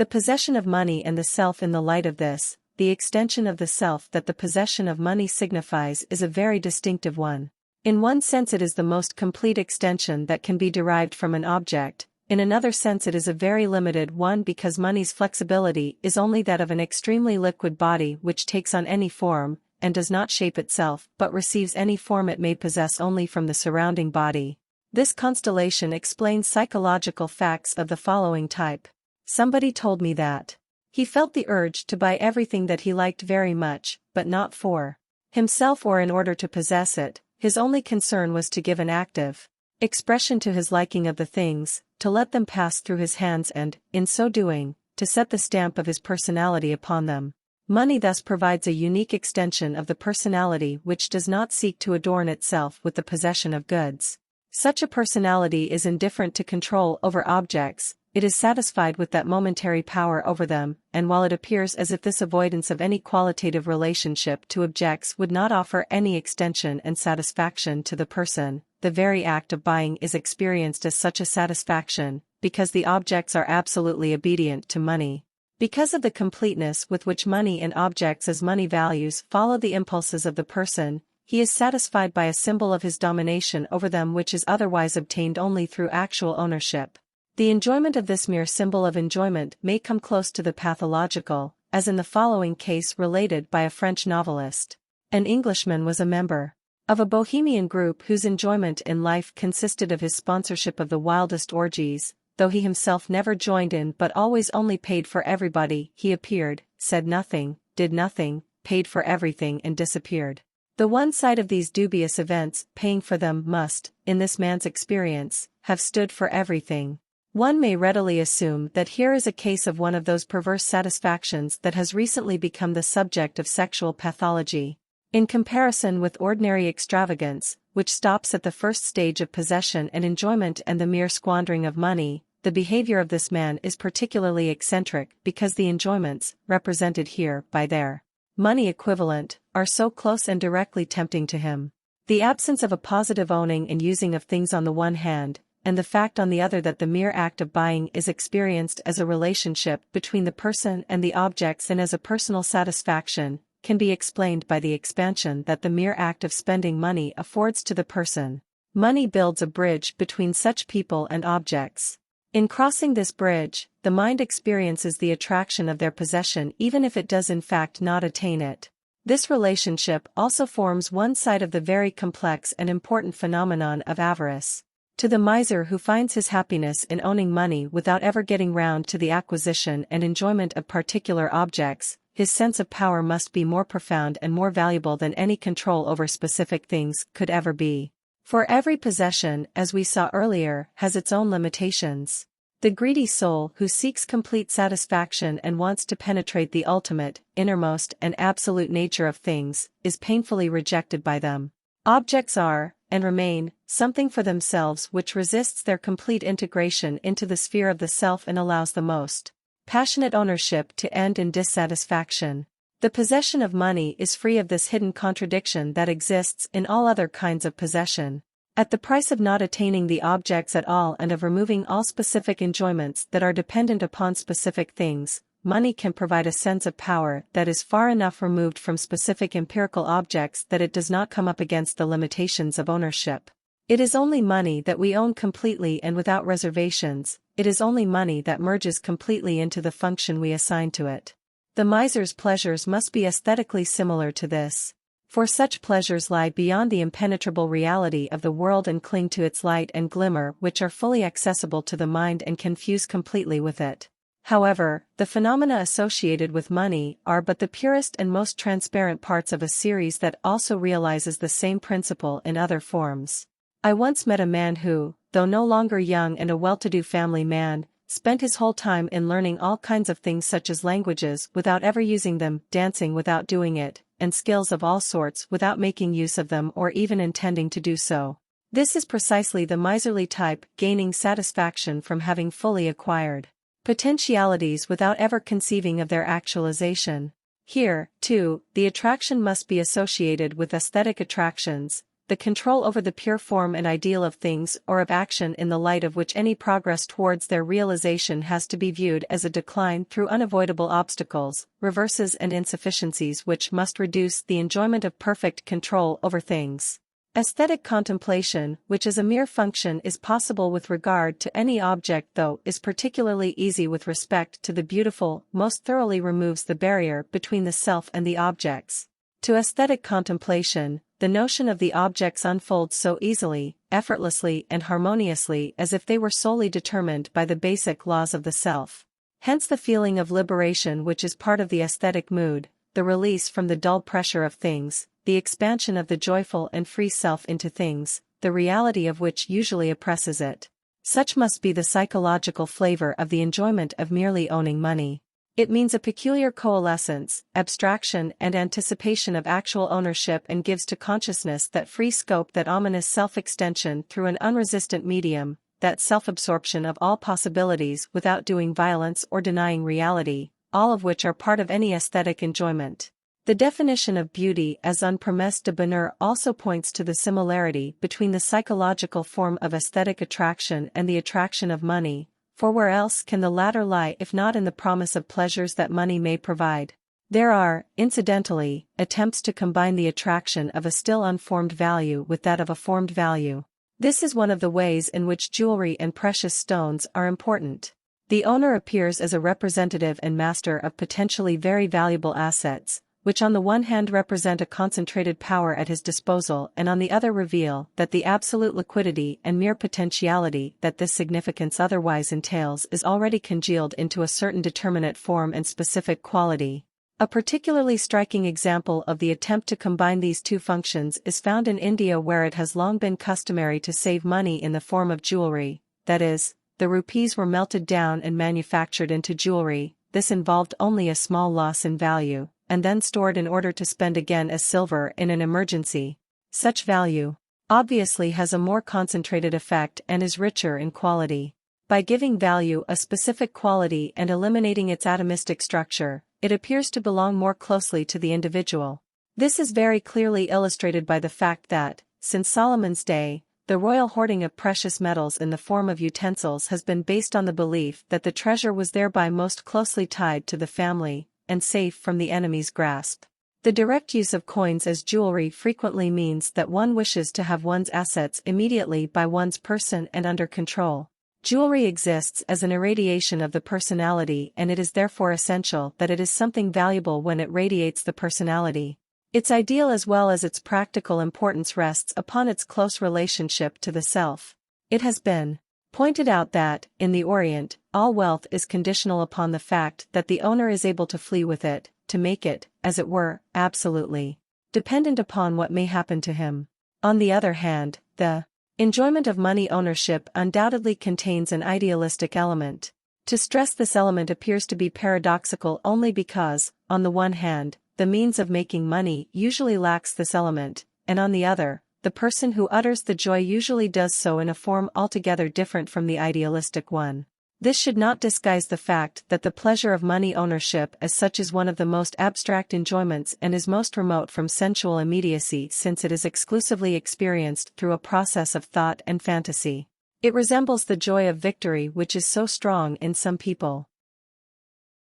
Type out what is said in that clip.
The possession of money and the self. In the light of this, the extension of the self that the possession of money signifies is a very distinctive one. In one sense it is the most complete extension that can be derived from an object, in another sense it is a very limited one because money's flexibility is only that of an extremely liquid body which takes on any form, and does not shape itself but receives any form it may possess only from the surrounding body. This constellation explains psychological facts of the following type. Somebody told me that he felt the urge to buy everything that he liked very much, but not for himself or in order to possess it. His only concern was to give an active expression to his liking of the things, to let them pass through his hands and, in so doing, to set the stamp of his personality upon them. Money thus provides a unique extension of the personality which does not seek to adorn itself with the possession of goods. Such a personality is indifferent to control over objects, it is satisfied with that momentary power over them, and while it appears as if this avoidance of any qualitative relationship to objects would not offer any extension and satisfaction to the person, the very act of buying is experienced as such a satisfaction, because the objects are absolutely obedient to money. Because of the completeness with which money and objects as money values follow the impulses of the person, he is satisfied by a symbol of his domination over them which is otherwise obtained only through actual ownership. The enjoyment of this mere symbol of enjoyment may come close to the pathological, as in the following case related by a French novelist. An Englishman was a member of a bohemian group whose enjoyment in life consisted of his sponsorship of the wildest orgies, though he himself never joined in but always only paid for everybody. He appeared, said nothing, did nothing, paid for everything and disappeared. The one side of these dubious events, paying for them, must, in this man's experience, have stood for everything. One may readily assume that here is a case of one of those perverse satisfactions that has recently become the subject of sexual pathology. In comparison with ordinary extravagance, which stops at the first stage of possession and enjoyment and the mere squandering of money, the behavior of this man is particularly eccentric because the enjoyments, represented here by their money equivalent, are so close and directly tempting to him. The absence of a positive owning and using of things on the one hand, and the fact on the other that the mere act of buying is experienced as a relationship between the person and the objects and as a personal satisfaction, can be explained by the expansion that the mere act of spending money affords to the person. Money builds a bridge between such people and objects. In crossing this bridge, the mind experiences the attraction of their possession even if it does in fact not attain it. This relationship also forms one side of the very complex and important phenomenon of avarice. To the miser who finds his happiness in owning money without ever getting round to the acquisition and enjoyment of particular objects, his sense of power must be more profound and more valuable than any control over specific things could ever be. For every possession, as we saw earlier, has its own limitations. The greedy soul who seeks complete satisfaction and wants to penetrate the ultimate, innermost and absolute nature of things, is painfully rejected by them. Objects are, and remain, something for themselves which resists their complete integration into the sphere of the self and allows the most passionate ownership to end in dissatisfaction. The possession of money is free of this hidden contradiction that exists in all other kinds of possession. At the price of not attaining the objects at all and of removing all specific enjoyments that are dependent upon specific things, money can provide a sense of power that is far enough removed from specific empirical objects that it does not come up against the limitations of ownership. It is only money that we own completely and without reservations, it is only money that merges completely into the function we assign to it. The miser's pleasures must be aesthetically similar to this. For such pleasures lie beyond the impenetrable reality of the world and cling to its light and glimmer which are fully accessible to the mind and can fuse completely with it. However, the phenomena associated with money are but the purest and most transparent parts of a series that also realizes the same principle in other forms. I once met a man who, though no longer young and a well-to-do family man, spent his whole time in learning all kinds of things such as languages without ever using them, dancing without doing it, and skills of all sorts without making use of them or even intending to do so. This is precisely the miserly type, gaining satisfaction from having fully acquired potentialities without ever conceiving of their actualization. Here, too, the attraction must be associated with aesthetic attractions. the control over the pure form and ideal of things or of action in the light of which any progress towards their realization has to be viewed as a decline through unavoidable obstacles, reverses and insufficiencies which must reduce the enjoyment of perfect control over things. Aesthetic contemplation, which as a mere function is possible with regard to any object though is particularly easy with respect to the beautiful, most thoroughly removes the barrier between the self and the objects. To aesthetic contemplation, the notion of the objects unfolds so easily, effortlessly and harmoniously as if they were solely determined by the basic laws of the self. Hence the feeling of liberation which is part of the aesthetic mood, the release from the dull pressure of things, the expansion of the joyful and free self into things, the reality of which usually oppresses it. Such must be the psychological flavor of the enjoyment of merely owning money. It means a peculiar coalescence, abstraction and anticipation of actual ownership and gives to consciousness that free scope, that ominous self-extension through an unresistant medium, that self-absorption of all possibilities without doing violence or denying reality, all of which are part of any aesthetic enjoyment. The definition of beauty as un promesse de bonheur also points to the similarity between the psychological form of aesthetic attraction and the attraction of money, for where else can the latter lie if not in the promise of pleasures that money may provide? There are, incidentally, attempts to combine the attraction of a still unformed value with that of a formed value. This is one of the ways in which jewelry and precious stones are important. The owner appears as a representative and master of potentially very valuable assets, which on the one hand represent a concentrated power at his disposal and on the other reveal that the absolute liquidity and mere potentiality that this significance otherwise entails is already congealed into a certain determinate form and specific quality. A particularly striking example of the attempt to combine these two functions is found in India, where it has long been customary to save money in the form of jewelry, that is, the rupees were melted down and manufactured into jewelry. This involved only a small loss in value, and then stored in order to spend again as silver in an emergency. Such value, obviously, has a more concentrated effect and is richer in quality. By giving value a specific quality and eliminating its atomistic structure, it appears to belong more closely to the individual. This is very clearly illustrated by the fact that, since Solomon's day, the royal hoarding of precious metals in the form of utensils has been based on the belief that the treasure was thereby most closely tied to the family, and safe from the enemy's grasp. The direct use of coins as jewelry frequently means that one wishes to have one's assets immediately by one's person and under control. Jewelry exists as an irradiation of the personality, and it is therefore essential that it is something valuable when it radiates the personality. Its ideal as well as its practical importance rests upon its close relationship to the self. It has been pointed out that, in the Orient, all wealth is conditional upon the fact that the owner is able to flee with it, to make it, as it were, absolutely dependent upon what may happen to him. On the other hand, the enjoyment of money ownership undoubtedly contains an idealistic element. To stress this element appears to be paradoxical only because, on the one hand, the means of making money usually lacks this element, and on the other, the person who utters the joy usually does so in a form altogether different from the idealistic one. This should not disguise the fact that the pleasure of money ownership as such is one of the most abstract enjoyments and is most remote from sensual immediacy, since it is exclusively experienced through a process of thought and fantasy. It resembles the joy of victory, which is so strong in some people.